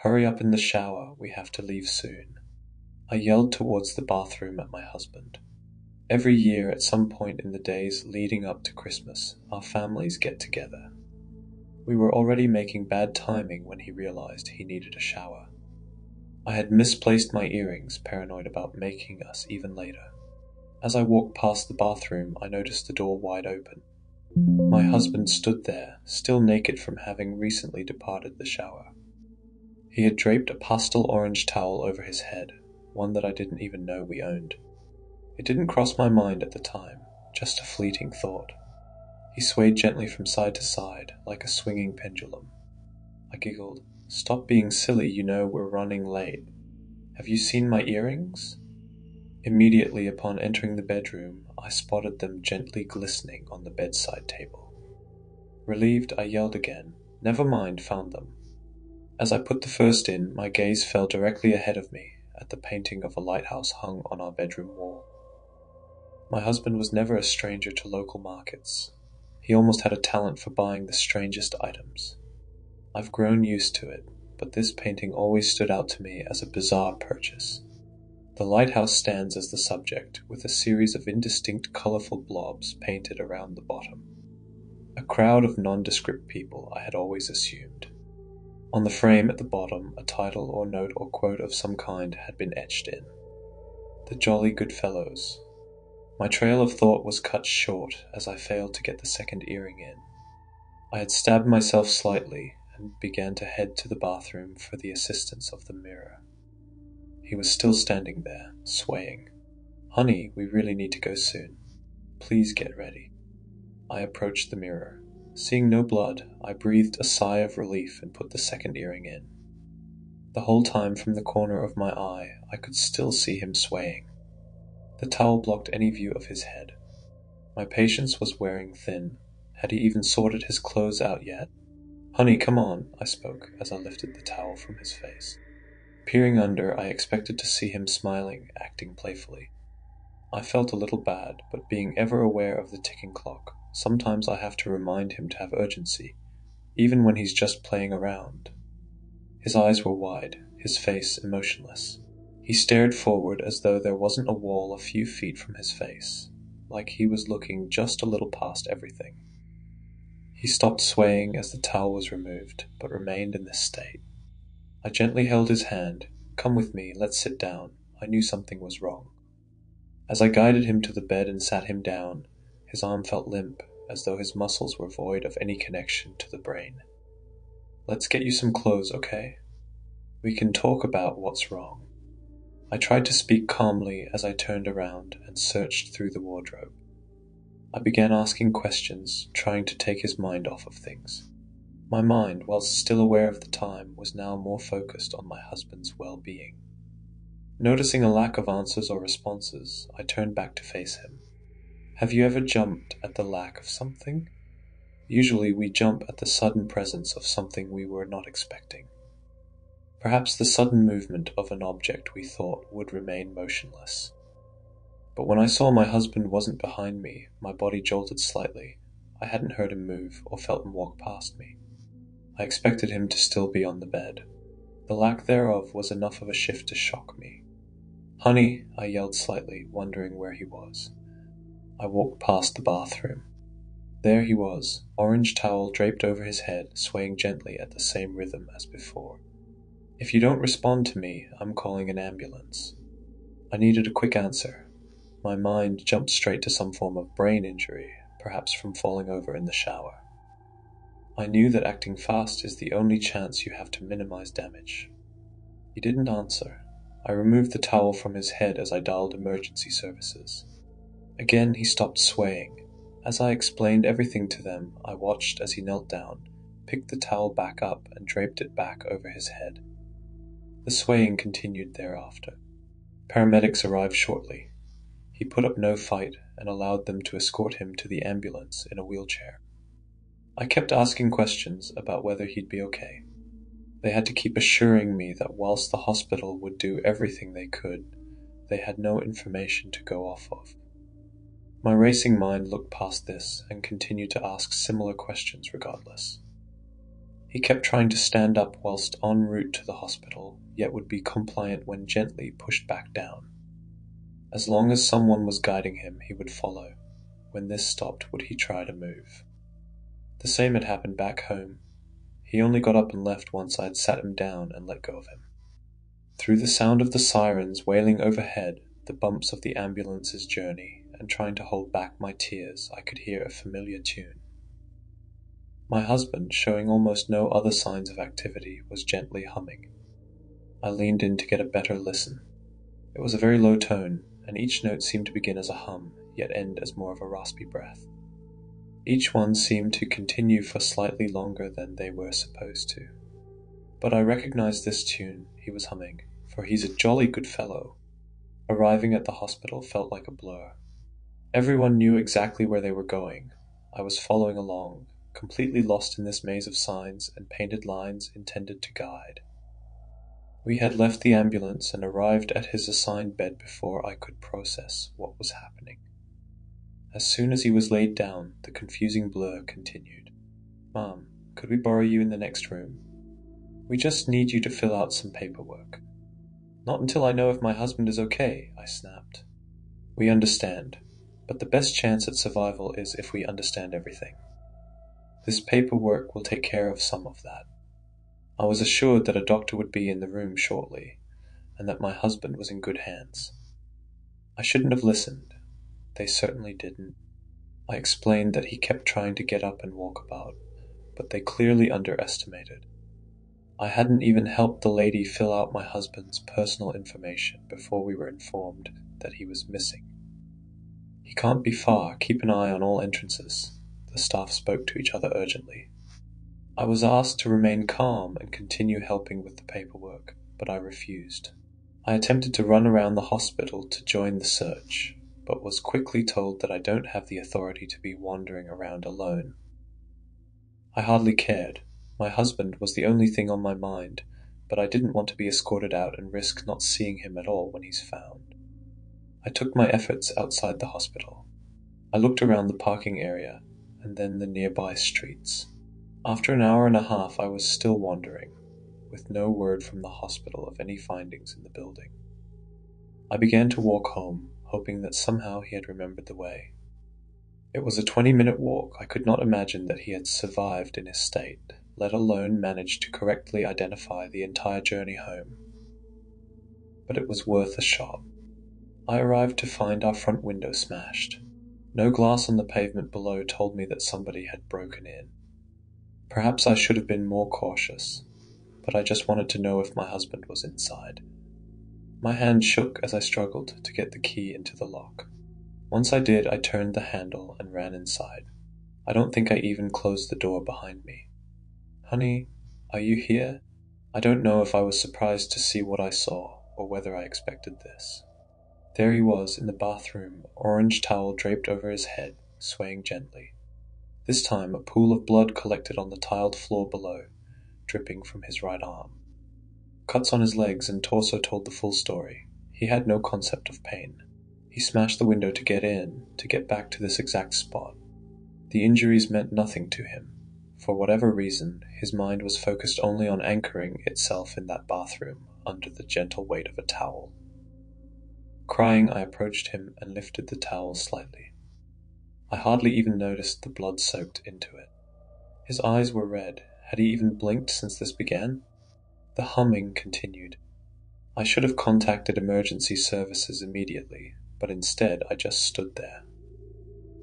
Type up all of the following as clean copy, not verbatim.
Hurry up in the shower, we have to leave soon. I yelled towards the bathroom at my husband. Every year at some point in the days leading up to Christmas, our families get together. We were already making bad timing when he realized he needed a shower. I had misplaced my earrings, paranoid about making us even later. As I walked past the bathroom, I noticed the door wide open. My husband stood there, still naked from having recently departed the shower. He had draped a pastel orange towel over his head, one that I didn't even know we owned. It didn't cross my mind at the time, just a fleeting thought. He swayed gently from side to side, like a swinging pendulum. I giggled. "Stop being silly, you know we're running late. Have you seen my earrings?" Immediately upon entering the bedroom, I spotted them gently glistening on the bedside table. Relieved, I yelled again, "Never mind, found them." As I put the first in, my gaze fell directly ahead of me, at the painting of a lighthouse hung on our bedroom wall. My husband was never a stranger to local markets. He almost had a talent for buying the strangest items. I've grown used to it, but this painting always stood out to me as a bizarre purchase. The lighthouse stands as the subject, with a series of indistinct colorful blobs painted around the bottom. A crowd of nondescript people, I had always assumed. On the frame at the bottom, a title or note or quote of some kind had been etched in. "The Jolly Good Fellows." My trail of thought was cut short as I failed to get the second earring in. I had stabbed myself slightly and began to head to the bathroom for the assistance of the mirror. He was still standing there, swaying. "Honey, we really need to go soon. Please get ready." I approached the mirror. Seeing no blood, I breathed a sigh of relief and put the second earring in. The whole time from the corner of my eye, I could still see him swaying. The towel blocked any view of his head. My patience was wearing thin. Had he even sorted his clothes out yet? "Honey, come on," I spoke as I lifted the towel from his face. Peering under, I expected to see him smiling, acting playfully. I felt a little bad, but being ever aware of the ticking clock, sometimes I have to remind him to have urgency, even when he's just playing around. His eyes were wide, his face emotionless. He stared forward as though there wasn't a wall a few feet from his face, like he was looking just a little past everything. He stopped swaying as the towel was removed, but remained in this state. I gently held his hand. "Come with me, let's sit down." I knew something was wrong. As I guided him to the bed and sat him down, his arm felt limp, as though his muscles were void of any connection to the brain. "Let's get you some clothes, okay? We can talk about what's wrong." I tried to speak calmly as I turned around and searched through the wardrobe. I began asking questions, trying to take his mind off of things. My mind, whilst still aware of the time, was now more focused on my husband's well-being. Noticing a lack of answers or responses, I turned back to face him. "Have you ever jumped at the lack of something? Usually we jump at the sudden presence of something we were not expecting. Perhaps the sudden movement of an object we thought would remain motionless. But when I saw my husband wasn't behind me, my body jolted slightly. I hadn't heard him move or felt him walk past me. I expected him to still be on the bed. The lack thereof was enough of a shift to shock me. "Honey," I yelled slightly, wondering where he was. I walked past the bathroom. There he was, orange towel draped over his head, swaying gently at the same rhythm as before. "If you don't respond to me, I'm calling an ambulance." I needed a quick answer. My mind jumped straight to some form of brain injury, perhaps from falling over in the shower. I knew that acting fast is the only chance you have to minimize damage. He didn't answer. I removed the towel from his head as I dialed emergency services. Again he stopped swaying. As I explained everything to them, I watched as he knelt down, picked the towel back up and draped it back over his head. The swaying continued thereafter. Paramedics arrived shortly. He put up no fight and allowed them to escort him to the ambulance in a wheelchair. I kept asking questions about whether he'd be okay. They had to keep assuring me that whilst the hospital would do everything they could, they had no information to go off of. My racing mind looked past this and continued to ask similar questions regardless. He kept trying to stand up whilst en route to the hospital, yet would be compliant when gently pushed back down. As long as someone was guiding him, he would follow. When this stopped, would he try to move? The same had happened back home. He only got up and left once I had sat him down and let go of him. Through the sound of the sirens wailing overhead, the bumps of the ambulance's journey, and trying to hold back my tears, I could hear a familiar tune. My husband, showing almost no other signs of activity, was gently humming. I leaned in to get a better listen. It was a very low tone, and each note seemed to begin as a hum, yet end as more of a raspy breath. Each one seemed to continue for slightly longer than they were supposed to. But I recognized this tune he was humming, for he's a jolly good fellow. Arriving at the hospital felt like a blur. Everyone knew exactly where they were going. I was following along, completely lost in this maze of signs and painted lines intended to guide. We had left the ambulance and arrived at his assigned bed before I could process what was happening. As soon as he was laid down, the confusing blur continued. "Mom, could we borrow you in the next room? We just need you to fill out some paperwork." "Not until I know if my husband is okay," I snapped. "We understand, but the best chance at survival is if we understand everything. This paperwork will take care of some of that." I was assured that a doctor would be in the room shortly, and that my husband was in good hands. I shouldn't have listened. They certainly didn't. I explained that he kept trying to get up and walk about, but they clearly underestimated. I hadn't even helped the lady fill out my husband's personal information before we were informed that he was missing. "He can't be far. Keep an eye on all entrances." The staff spoke to each other urgently. I was asked to remain calm and continue helping with the paperwork, but I refused. I attempted to run around the hospital to join the search, but was quickly told that I don't have the authority to be wandering around alone. I hardly cared. My husband was the only thing on my mind, but I didn't want to be escorted out and risk not seeing him at all when he's found. I took my efforts outside the hospital. I looked around the parking area, and then the nearby streets. After an hour and a half, I was still wandering, with no word from the hospital of any findings in the building. I began to walk home, hoping that somehow he had remembered the way. It was a 20-minute walk. I could not imagine that he had survived in his state, let alone managed to correctly identify the entire journey home. But it was worth a shot. I arrived to find our front window smashed. No glass on the pavement below told me that somebody had broken in. Perhaps I should have been more cautious, but I just wanted to know if my husband was inside. My hand shook as I struggled to get the key into the lock. Once I did, I turned the handle and ran inside. I don't think I even closed the door behind me. "Honey, are you here?" I don't know if I was surprised to see what I saw, or whether I expected this. There he was in the bathroom, orange towel draped over his head, swaying gently. This time a pool of blood collected on the tiled floor below, dripping from his right arm. Cuts on his legs and torso told the full story. He had no concept of pain. He smashed the window to get in, to get back to this exact spot. The injuries meant nothing to him. For whatever reason, his mind was focused only on anchoring itself in that bathroom, under the gentle weight of a towel. Crying, I approached him and lifted the towel slightly. I hardly even noticed the blood soaked into it. His eyes were red. Had he even blinked since this began? The humming continued. I should have contacted emergency services immediately, but instead I just stood there.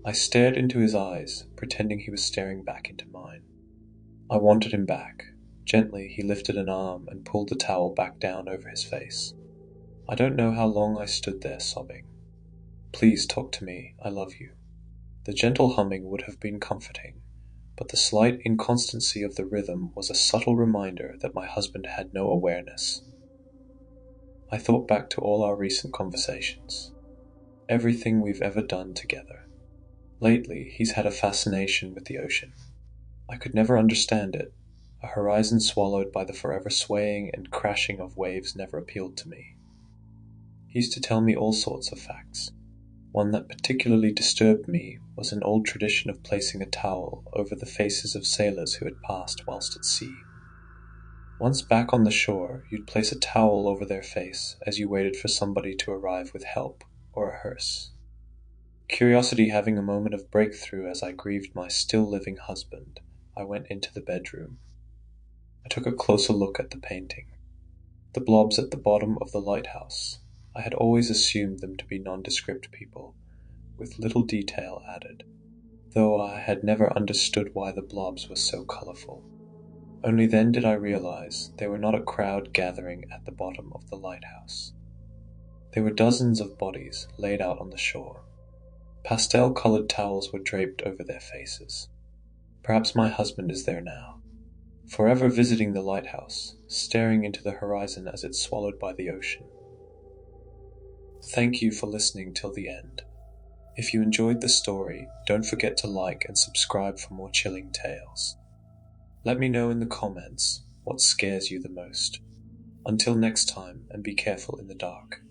I stared into his eyes, pretending he was staring back into mine. I wanted him back. Gently, he lifted an arm and pulled the towel back down over his face. I don't know how long I stood there sobbing. "Please talk to me. I love you." The gentle humming would have been comforting, but the slight inconstancy of the rhythm was a subtle reminder that my husband had no awareness. I thought back to all our recent conversations, everything we've ever done together. Lately, he's had a fascination with the ocean. I could never understand it. A horizon swallowed by the forever swaying and crashing of waves never appealed to me. He used to tell me all sorts of facts. One that particularly disturbed me was an old tradition of placing a towel over the faces of sailors who had passed whilst at sea. Once back on the shore, you'd place a towel over their face as you waited for somebody to arrive with help or a hearse. Curiosity having a moment of breakthrough as I grieved my still-living husband, I went into the bedroom. I took a closer look at the painting. The blobs at the bottom of the lighthouse. I had always assumed them to be nondescript people, with little detail added, though I had never understood why the blobs were so colorful. Only then did I realize they were not a crowd gathering at the bottom of the lighthouse. There were dozens of bodies laid out on the shore. Pastel-colored towels were draped over their faces. Perhaps my husband is there now, forever visiting the lighthouse, staring into the horizon as it's swallowed by the ocean. Thank you for listening till the end. If you enjoyed the story, don't forget to like and subscribe for more chilling tales. Let me know in the comments what scares you the most. Until next time, and be careful in the dark.